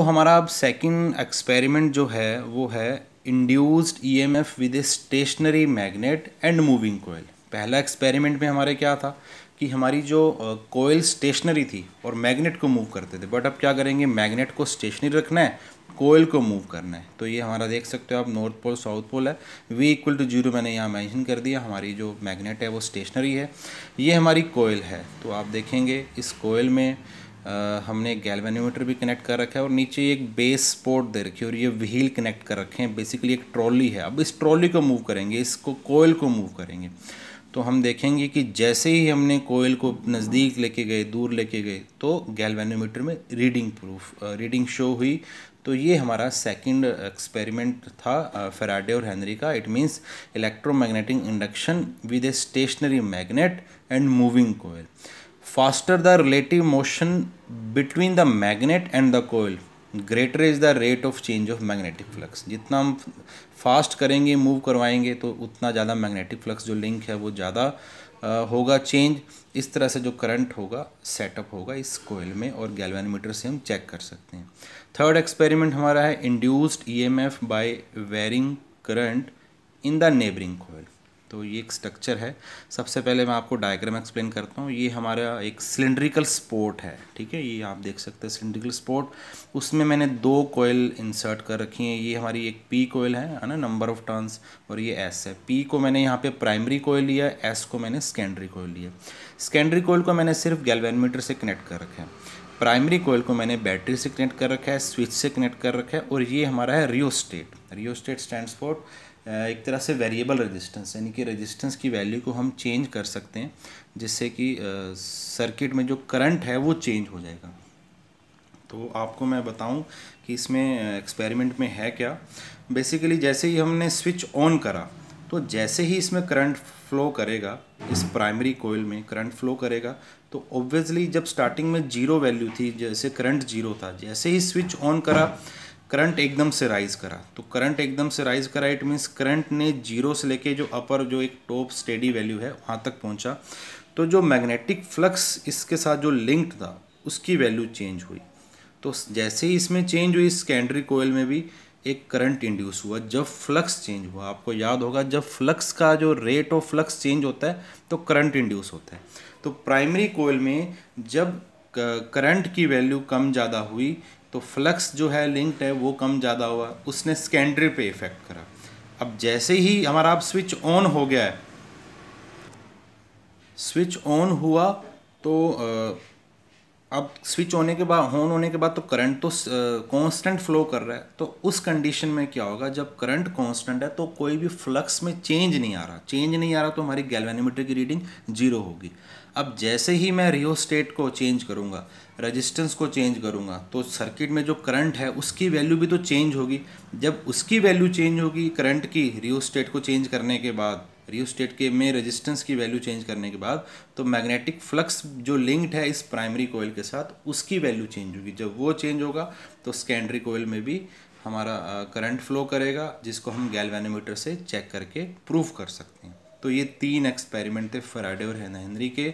हमारा अब second experiment जो है वो है induced EMF with a stationary magnet and moving coil. पहला एक्सपेरिमेंट में हमारे क्या था कि हमारी जो कोयल स्टेशनरी थी और मैग्नेट को मूव करते थे, बट अब क्या करेंगे, मैग्नेट को स्टेशनरी रखना है, कोयल को मूव करना है। तो ये हमारा देख सकते हो आप, नॉर्थ पोल साउथ पोल है, V=0 मैंने यहाँ मेंशन कर दिया। हमारी जो मैग्नेट है वो स्टेशनरी है, ये हमारी कोयल है। तो आप देखेंगे इस कोयल में हमने गैल्वेनोमीटर भी कनेक्ट कर रखा है और नीचे एक बेस सपोर्ट दे रखी है और ये व्हील कनेक्ट कर रखे हैं। बेसिकली एक ट्रॉली है। अब इस ट्रॉली को मूव करेंगे, इसको कोयल को मूव करेंगे। तो हम देखेंगे कि जैसे ही हमने कोयल को नज़दीक लेके गए, दूर लेके गए, तो गैल्वेनोमीटर में रीडिंग शो हुई। तो ये हमारा सेकंड एक्सपेरिमेंट था फैराडे और हेनरी का। It means electromagnetic induction with a stationary magnet and moving coil. Faster the relative motion between the magnet and the coil, greater is the rate of change of magnetic flux। जितना हम fast करेंगे, move करवाएंगे, तो उतना ज़्यादा magnetic flux जो link है वो ज़्यादा होगा चेंज। इस तरह से जो करंट होगा सेटअप होगा इस कोयल में, और गैल्वेनोमीटर से हम चेक कर सकते हैं। थर्ड एक्सपेरिमेंट हमारा है induced EMF by varying current in the neighbouring coil. तो ये एक स्ट्रक्चर है। सबसे पहले मैं आपको डायग्राम एक्सप्लेन करता हूँ। ये हमारा एक सिलेंड्रिकल स्पोर्ट है, ठीक है, ये आप देख सकते हैं सिलेंड्रिकल स्पोर्ट। उसमें मैंने 2 कोयल इंसर्ट कर रखी हैं। ये हमारी एक पी कोयल है ना, नंबर ऑफ टर्न्स, और ये एस है। पी को मैंने यहाँ पे प्राइमरी कोयल लिया, एस को मैंने सेकेंडरी कोयल लिया। सेकेंडरी कोयल को मैंने सिर्फ गैल्वेनोमीटर से कनेक्ट कर रखा है, प्राइमरी कोयल को मैंने बैटरी से कनेक्ट कर रखा है, स्विच से कनेक्ट कर रखा है, और ये हमारा है रियोस्टेट। रियोस्टेट स्टैंड्स फॉर एक तरह से वेरिएबल रेजिस्टेंस, यानी कि रेजिस्टेंस की वैल्यू को हम चेंज कर सकते हैं, जिससे कि सर्किट में जो करंट है वो चेंज हो जाएगा। तो आपको मैं बताऊं कि इसमें एक्सपेरिमेंट में है क्या। बेसिकली जैसे ही हमने स्विच ऑन करा, तो जैसे ही इसमें करंट फ्लो करेगा, इस प्राइमरी कोयल में करंट फ्लो करेगा, तो ऑब्वियसली जब स्टार्टिंग में 0 वैल्यू थी, जैसे करंट 0 था, जैसे ही स्विच ऑन करा करंट एकदम से राइज़ करा। तो करंट एकदम से राइज़ करा, इट मीन्स करंट ने 0 से लेके जो अपर जो एक टॉप स्टेडी वैल्यू है वहाँ तक पहुँचा। तो जो मैग्नेटिक फ्लक्स इसके साथ जो लिंक्ड था उसकी वैल्यू चेंज हुई। तो जैसे ही इसमें चेंज हुई, सेकेंडरी कोयल में भी एक करंट इंड्यूस हुआ। जब फ्लक्स चेंज हुआ, आपको याद होगा, जब फ्लक्स का जो रेट ऑफ फ्लक्स चेंज होता है तो करंट इंड्यूस होता है। तो प्राइमरी कोयल में जब करंट की वैल्यू कम ज़्यादा हुई, तो फ्लक्स जो है लिंक्ड है वो कम ज़्यादा हुआ, उसने सेकेंडरी पे इफेक्ट करा। अब जैसे ही हमारा अब स्विच ऑन हो गया है, स्विच ऑन हुआ, तो अब स्विच होने के बाद, ऑन होने के बाद, तो करंट तो कांस्टेंट फ्लो कर रहा है। तो उस कंडीशन में क्या होगा, जब करंट कांस्टेंट है तो कोई भी फ्लक्स में चेंज नहीं आ रहा, तो हमारी गैल्वेनोमीटर की रीडिंग 0 होगी। अब जैसे ही मैं रियोस्टेट को चेंज करूँगा, रेजिस्टेंस को चेंज करूँगा, तो सर्किट में जो करंट है उसकी वैल्यू भी तो चेंज होगी। जब उसकी वैल्यू चेंज होगी करंट की, रियोस्टेट को चेंज करने के बाद, रियोस्टेट के में रेजिस्टेंस की वैल्यू चेंज करने के बाद, तो मैग्नेटिक फ्लक्स जो लिंक्ड है इस प्राइमरी कोयल के साथ, उसकी वैल्यू चेंज होगी। जब वो चेंज होगा तो सेकेंडरी कोयल में भी हमारा करंट फ्लो करेगा, जिसको हम गैल्वेनोमीटर से चेक करके प्रूव कर सकते हैं। तो ये 3 एक्सपेरिमेंट थे फैराडे और हेनरी के।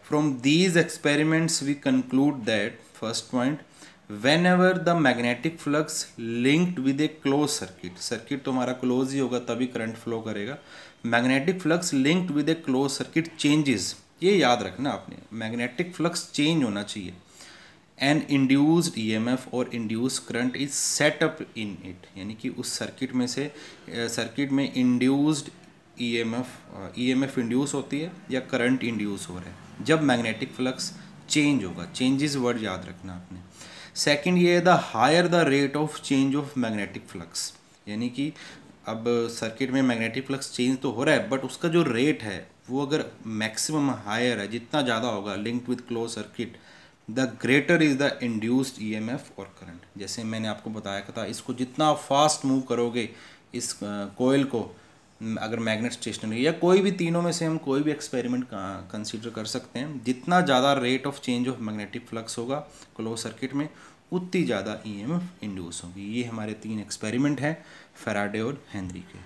From these experiments we conclude that, first point, whenever the magnetic flux linked with a closed circuit तो हमारा क्लोज ही होगा तभी करंट फ्लो करेगा। Magnetic flux linked with a close circuit changes, ये याद रखना आपने, मैग्नेटिक फ्लक्स चेंज होना चाहिए। एन इंड्यूस्ड ईएमएफ और induce current is set up in it, यानी कि उस सर्किट में से सर्किट में इंड्यूस्ड ईएमएफ इंड्यूस होती है या करंट इंड्यूस हो रहा है जब मैग्नेटिक फ्लक्स चेंज होगा। चेंजेस वर्ड याद रखना आपने। सेकंड ये है the higher the rate of change of magnetic flux, यानी कि अब सर्किट में मैग्नेटिक फ्लक्स चेंज तो हो रहा है, बट उसका जो रेट है वो अगर मैक्सिमम हायर है, जितना ज़्यादा होगा linked with close circuit, the greater is the induced EMF और करंट। जैसे मैंने आपको बताया था, इसको जितना फास्ट मूव करोगे इस कोयल को, अगर मैग्नेट स्टेशनरी या कोई भी तीनों में से हम कोई भी एक्सपेरिमेंट कंसीडर कर सकते हैं, जितना ज़्यादा rate of change of magnetic flux होगा क्लोज सर्किट में, उतनी ज़्यादा ईएमएफ इंड्यूस होगी। ये हमारे 3 एक्सपेरिमेंट हैं फैराडे और हेनरी के।